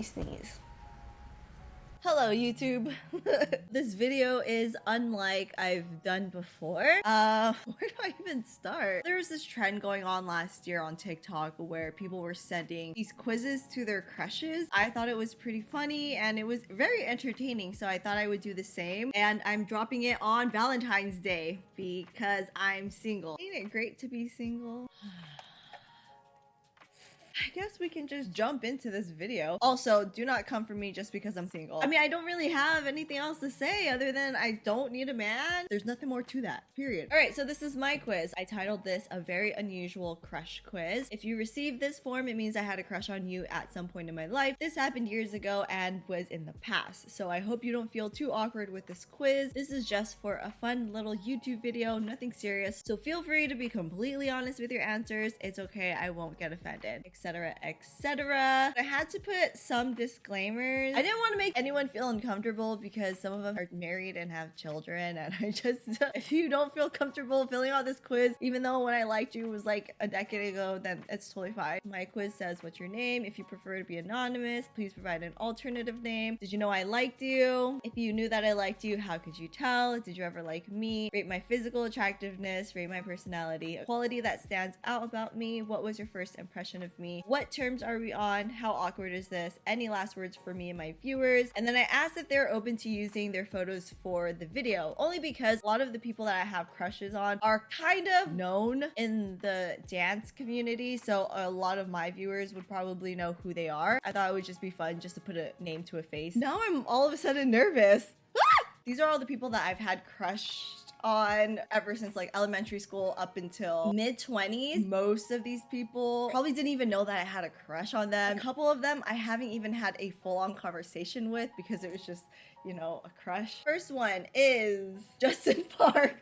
me sneeze. Hello, YouTube. This video is unlike I've done before. Where do I even start? There was this trend going on last year on TikTok where people were sending these quizzes to their crushes. I thought it was pretty funny and it was very entertaining, so I thought I would do the same. And I'm dropping it on Valentine's Day because I'm single. Ain't it great to be single? I guess we can just jump into this video. Also, do not come for me just because I'm single. I mean, I don't really have anything else to say other than I don't need a man. There's nothing more to that, period. All right, so this is my quiz. I titled this a very unusual crush quiz. If you received this form, it means I had a crush on you at some point in my life. This happened years ago and was in the past. So I hope you don't feel too awkward with this quiz. This is just for a fun little YouTube video, nothing serious. So feel free to be completely honest with your answers. It's okay, I won't get offended, etc, etc. I had to put some disclaimers. I didn't want to make anyone feel uncomfortable because some of them are married and have children, and I just, if you don't feel comfortable filling out this quiz, even though when I liked you was like a decade ago, then it's totally fine. My quiz says, what's your name? If you prefer to be anonymous, please provide an alternative name. Did you know I liked you? If you knew that I liked you, how could you tell? Did you ever like me? Rate my physical attractiveness, rate my personality, a quality that stands out about me. What was your first impression of me? What terms are we on? How awkward is this? Any last words for me and my viewers? And then I asked if they're open to using their photos for the video, only because a lot of the people that I have crushes on are kind of known in the dance community, so a lot of my viewers would probably know who they are. I thought it would just be fun just to put a name to a face. Now I'm all of a sudden nervous. These are all the people that I've had crushed on ever since like elementary school up until mid-20s. Most of these people probably didn't even know that I had a crush on them. A couple of them I haven't even had a full-on conversation with because it was just, you know, a crush. First one is Justin Park.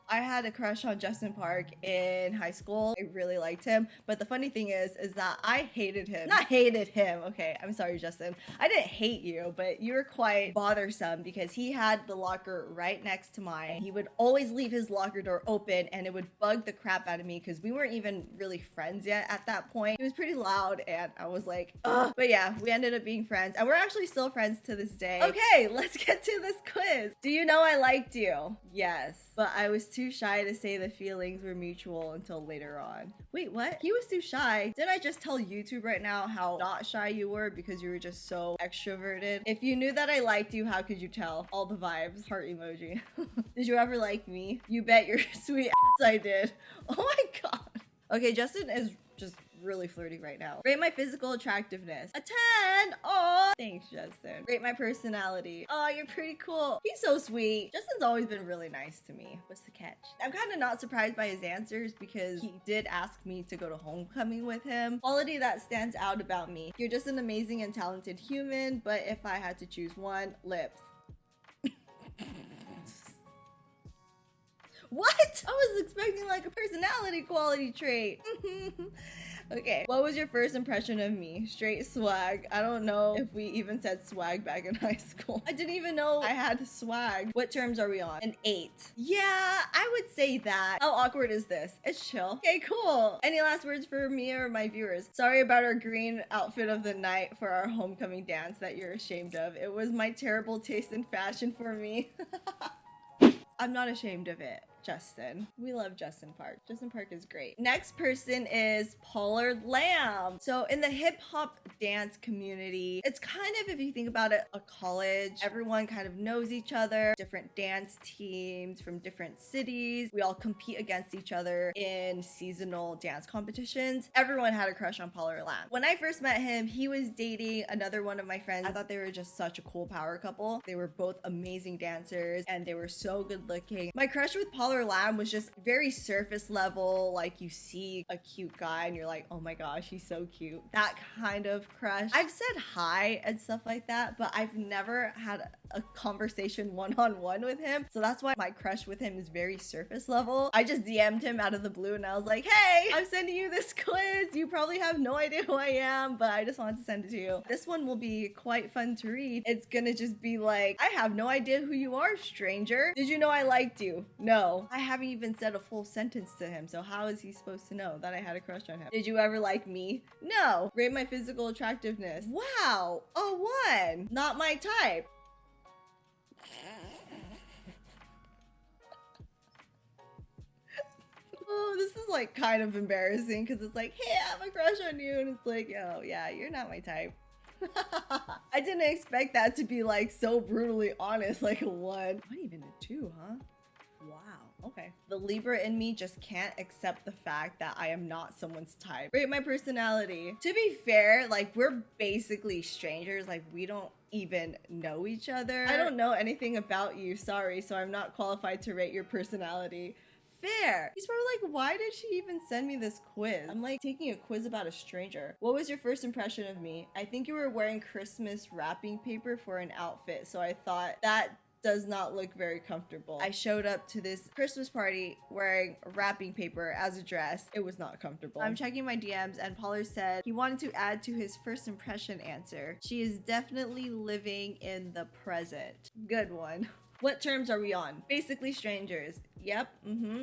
I had a crush on Justin Park in high school. I really liked him. But the funny thing is that I hated him. Not hated him. Okay, I'm sorry, Justin. I didn't hate you, but you were quite bothersome because he had the locker right next to mine. He would always leave his locker door open and it would bug the crap out of me because we weren't even really friends yet at that point. He was pretty loud and I was like, ugh. But yeah, we ended up being friends and we're actually still friends to this day. Okay, let's get to this quiz. Do you know I liked you? Yes, but I was too shy to say the feelings were mutual until later on. Wait, what? He was too shy. Did I just tell YouTube right now how not shy you were because you were just so extroverted? If you knew that I liked you, how could you tell? All the vibes. Heart emoji. Did you ever like me? You bet your sweet ass I did. Oh my god. Okay, Justin is just really flirty right now. Rate my physical attractiveness. A 10. Oh, thanks, Justin. Rate my personality. Oh, you're pretty cool. He's so sweet. Justin's always been really nice to me. What's the catch? I'm kind of not surprised by his answers because he did ask me to go to homecoming with him. Quality that stands out about me. You're just an amazing and talented human, but if I had to choose one, lips. What? I was expecting like a personality quality trait. Okay, what was your first impression of me? Straight swag. I don't know if we even said swag back in high school. I didn't even know I had swag. What terms are we on? An 8. Yeah, I would say that. How awkward is this? It's chill. Okay, cool. Any last words for me or my viewers? Sorry about our green outfit of the night for our homecoming dance that you're ashamed of. It was my terrible taste in fashion for me. I'm not ashamed of it, Justin. We love Justin Park. Justin Park is great. Next person is Pollard Lamb. So in the hip hop dance community, it's kind of, if you think about it, a college. Everyone kind of knows each other, different dance teams from different cities. We all compete against each other in seasonal dance competitions. Everyone had a crush on Pollard Lamb. When I first met him, he was dating another one of my friends. I thought they were just such a cool power couple. They were both amazing dancers and they were so good looking. My crush with Pollard Lamb was just very surface level, like you see a cute guy and you're like, oh my gosh, he's so cute. That kind of crush. I've said hi and stuff like that, but I've never had a conversation one-on-one with him. So that's why my crush with him is very surface level. I just DM'd him out of the blue and I was like, hey, I'm sending you this quiz. You probably have no idea who I am, but I just wanted to send it to you. This one will be quite fun to read. It's gonna just be like, I have no idea who you are, stranger. Did you know I liked you? No. I haven't even said a full sentence to him, so how is he supposed to know that I had a crush on him? Did you ever like me? No. Rate my physical attractiveness. Wow, a 1. Not my type. Oh, this is like kind of embarrassing because it's like, hey, I have a crush on you, and it's like, oh yeah, you're not my type. I didn't expect that to be like so brutally honest, like a 1. Not even a 2, huh? Wow, okay. The Libra in me just can't accept the fact that I am not someone's type. Rate my personality. To be fair, like we're basically strangers, like we don't even know each other. I don't know anything about you, sorry, so I'm not qualified to rate your personality. Fair. He's probably like, why did she even send me this quiz? I'm like taking a quiz about a stranger. What was your first impression of me? I think you were wearing Christmas wrapping paper for an outfit, so I thought that does not look very comfortable. I showed up to this Christmas party wearing wrapping paper as a dress. It was not comfortable. I'm checking my DMs and Pollard said he wanted to add to his first impression answer. She is definitely living in the present. Good one. What terms are we on? Basically strangers. Yep,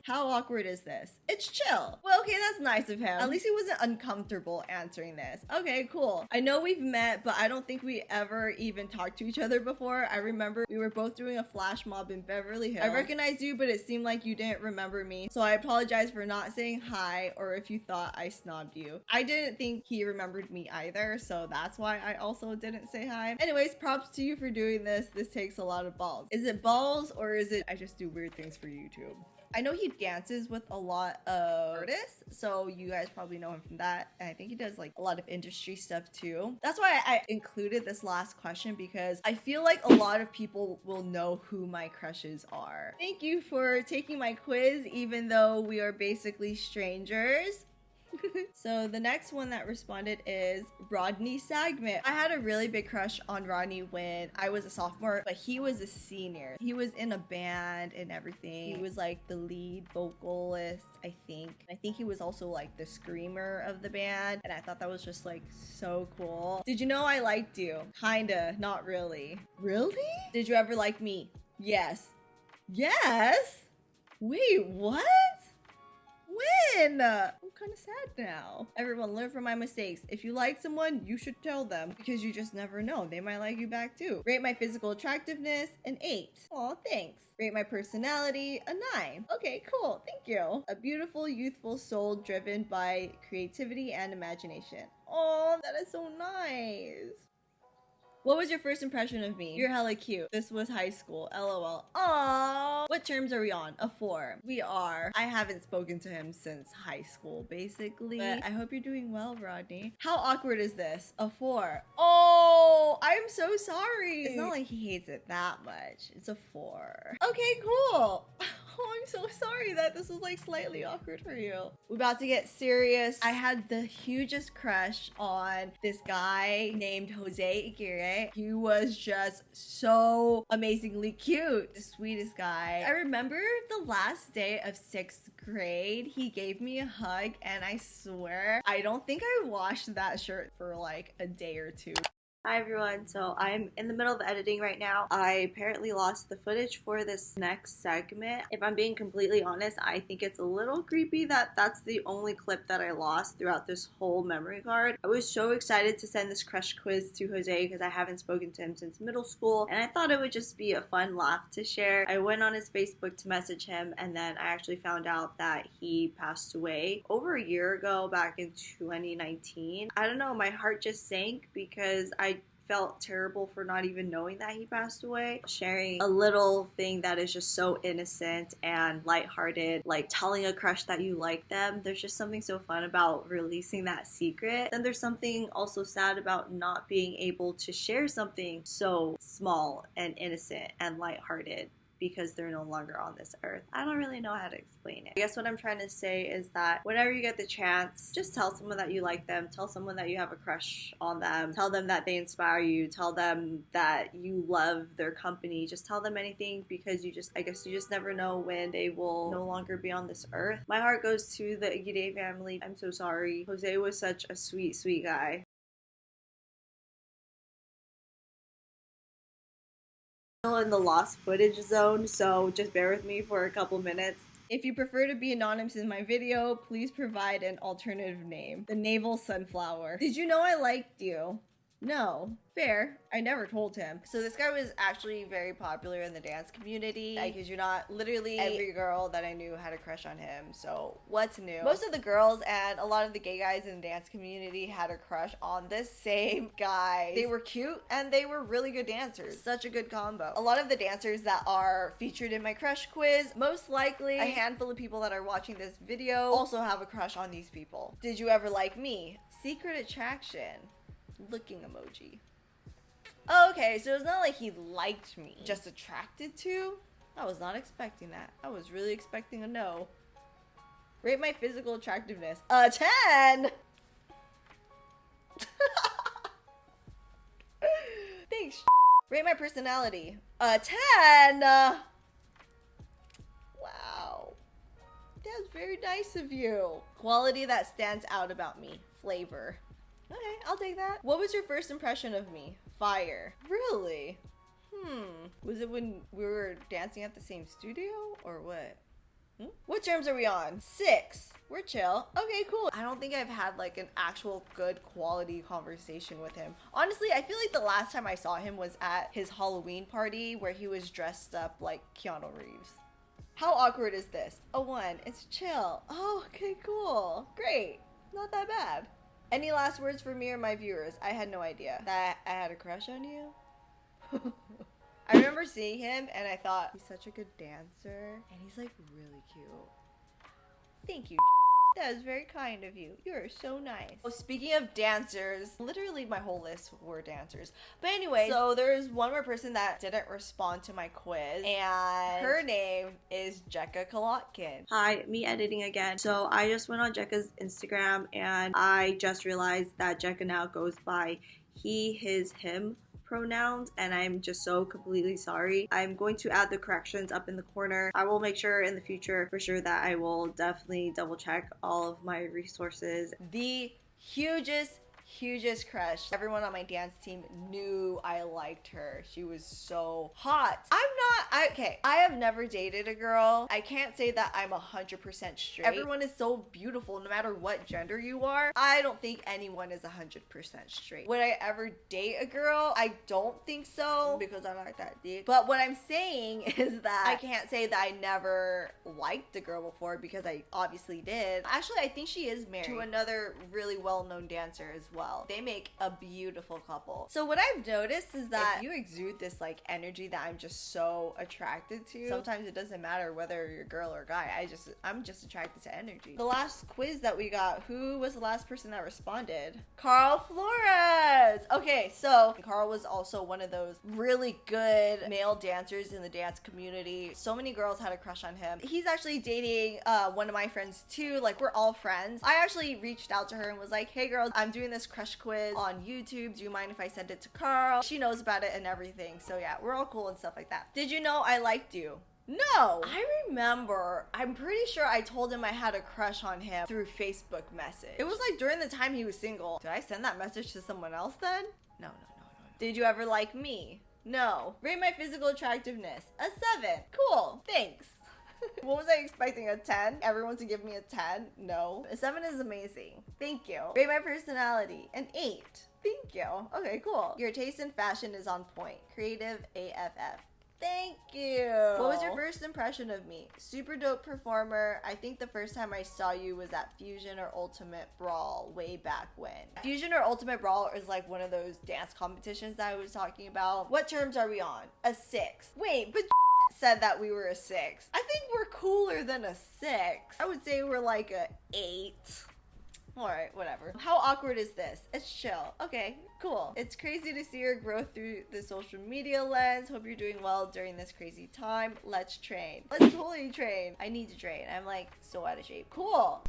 How awkward is this? It's chill. Well, okay, that's nice of him. At least he wasn't uncomfortable answering this. Okay, cool. I know we've met, but I don't think we ever even talked to each other before. I remember we were both doing a flash mob in Beverly Hills. I recognized you, but it seemed like you didn't remember me. So I apologize for not saying hi or if you thought I snobbed you. I didn't think he remembered me either, so that's why I also didn't say hi. Anyways, props to you for doing this. This takes a lot of balls. Is it balls or is it I just do weird things for YouTube? I know he dances with a lot of artists, so you guys probably know him from that. And I think he does like a lot of industry stuff too. That's why I included this last question, because I feel like a lot of people will know who my crushes are. Thank you for taking my quiz, even though we are basically strangers. So the next one that responded is Rodney Sagman. I had a really big crush on Rodney when I was a sophomore, but he was a senior. He was in a band and everything. He was like the lead vocalist, I think. I think he was also like the screamer of the band, and I thought that was just like so cool. Did you know I liked you? Kinda, not really. Really? Did you ever like me? Yes. Yes? Wait, what? When? I'm kind of sad now. Everyone, learn from my mistakes. If you like someone, you should tell them, because you just never know. They might like you back too. Rate my physical attractiveness an 8. Aw, thanks. Rate my personality a 9. Okay, cool. Thank you. A beautiful, youthful soul driven by creativity and imagination. Oh, that is so nice. What was your first impression of me? You're hella cute. This was high school. LOL. Aww. What terms are we on? A 4. We are. I haven't spoken to him since high school, basically. But I hope you're doing well, Rodney. How awkward is this? A 4. Oh, I'm so sorry. It's not like he hates it that much. It's a 4. Okay, cool. Oh, I'm so sorry that this was like slightly awkward for you. We're about to get serious. I had the hugest crush on this guy named Jose Aguirre. He was just so amazingly cute. The sweetest guy. I remember the last day of 6th grade, he gave me a hug, and I swear, I don't think I washed that shirt for like a day or 2. Hi everyone, so I'm in the middle of editing right now. I apparently lost the footage for this next segment. If I'm being completely honest, I think it's a little creepy that that's the only clip that I lost throughout this whole memory card. I was so excited to send this crush quiz to Jose because I haven't spoken to him since middle school, and I thought it would just be a fun laugh to share. I went on his Facebook to message him, and then I actually found out that he passed away over a year ago, back in 2019. I don't know, my heart just sank because I felt terrible for not even knowing that he passed away. Sharing a little thing that is just so innocent and lighthearted, like telling a crush that you like them, there's just something so fun about releasing that secret. Then there's something also sad about not being able to share something so small and innocent and lighthearted because they're no longer on this earth. I don't really know how to explain it. I guess what I'm trying to say is that whenever you get the chance, just tell someone that you like them, tell someone that you have a crush on them, tell them that they inspire you, tell them that you love their company, just tell them anything, because I guess you just never know when they will no longer be on this earth. My heart goes to the Aguirre family. I'm so sorry. Jose was such a sweet, sweet guy. Still in the lost footage zone, so just bear with me for a couple minutes. If you prefer to be anonymous in my video, please provide an alternative name. The Naval Sunflower. Did you know I liked you? No. Fair. I never told him. So this guy was actually very popular in the dance community. I kid you not, literally every girl that I knew had a crush on him. So what's new? Most of the girls and a lot of the gay guys in the dance community had a crush on this same guy. They were cute and they were really good dancers. Such a good combo. A lot of the dancers that are featured in my crush quiz, most likely a handful of people that are watching this video also have a crush on these people. Did you ever like me? Secret attraction. Looking emoji. Oh, okay, so it's not like he liked me, just attracted to? I was not expecting that. I was really expecting a no. Rate my physical attractiveness. A 10! Thanks. Rate my personality. A 10! Wow. That's very nice of you. Quality that stands out about me. Flavor. Okay, I'll take that. What was your first impression of me? Fire. Really? Was it when we were dancing at the same studio or what? What terms are we on? 6. We're chill. Okay, cool. I don't think I've had like an actual good quality conversation with him. Honestly, I feel like the last time I saw him was at his Halloween party where he was dressed up like Keanu Reeves. How awkward is this? A 1. It's chill. Oh, okay, cool. Great. Not that bad. Any last words for me or my viewers? I had no idea that I had a crush on you. I remember seeing him and I thought, he's such a good dancer and he's like really cute. Thank you. That was very kind of you. You are so nice. Oh, speaking of dancers, literally my whole list were dancers. But anyway, so there's one more person that didn't respond to my quiz, and her name is Jeka. Hi, me editing again. So I just went on Jeka's Instagram and I just realized that Jeka now goes by he, his, him pronouns, and I'm just so completely sorry. I'm going to add the corrections up in the corner. I will make sure in the future for sure that I will definitely double check all of my resources. The hugest crush. Everyone on my dance team knew I liked her. She was so hot. I have never dated a girl. I can't say that I'm 100% straight. Everyone is so beautiful no matter what gender you are. I don't think anyone is 100% straight. Would I ever date a girl? I don't think so because I like that dick. But what I'm saying is that I can't say that I never liked a girl before because I obviously did. Actually, I think she is married to another really well-known dancer as well. They make a beautiful couple. So what I've noticed is that if you exude this like energy that I'm just so attracted to, sometimes it doesn't matter whether you're a girl or a guy. I'm just attracted to energy. The last quiz that we got, who was the last person that responded? Carl Flores. Okay, so Carl was also one of those really good male dancers in the dance community. So many girls had a crush on him. He's actually dating one of my friends too. Like, we're all friends. I actually reached out to her and was like, hey girls, I'm doing this crush quiz on YouTube. Do you mind if I send it to Carl? She knows about it and everything. So yeah, we're all cool and stuff like that. Did you know I liked you? No. I remember, I'm pretty sure I told him I had a crush on him through Facebook message. It was like during the time he was single. Did I send that message to someone else then? No. Did you ever like me? No. Rate my physical attractiveness. A 7. Cool. Thanks. What was I expecting? A 10? Everyone to give me a 10? No. A 7 is amazing. Thank you. Rate my personality. An 8. Thank you. Okay, cool. Your taste in fashion is on point. Creative AFF. Thank you. What was your first impression of me? Super dope performer. I think the first time I saw you was at Fusion or Ultimate Brawl way back when. Fusion or Ultimate Brawl is like one of those dance competitions that I was talking about. What terms are we on? A 6. Wait, but said that we were a 6. I think we're cooler than a 6. I would say we're like a 8. Alright, whatever. How awkward is this? It's chill. Okay, cool. It's crazy to see your growth through the social media lens. Hope you're doing well during this crazy time. Let's train. Let's totally train. I need to train. I'm like so out of shape. Cool.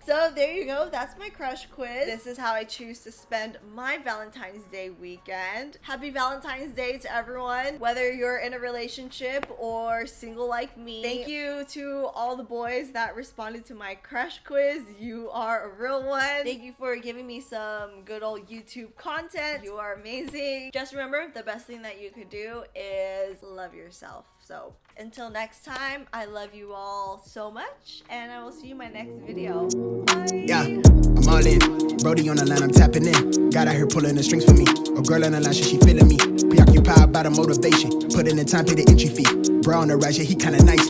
So there you go, that's my crush quiz. This is how I choose to spend my Valentine's Day weekend. Happy Valentine's Day to everyone, whether you're in a relationship or single like me. Thank you to all the boys that responded to my crush quiz. You are a real one. Thank you for giving me some good old YouTube content. You are amazing. Just remember, the best thing that you could do is love yourself. So until next time, I love you all so much, and I will see you in my next video. Bye. Yeah, I'm all in. Brody on the line, I'm tapping in. God out here pulling the strings for me. A girl on the line, she feeling me. Preoccupied by the motivation. Put in the time, pay the entry fee. Bro on the rise, yeah, he kinda nice.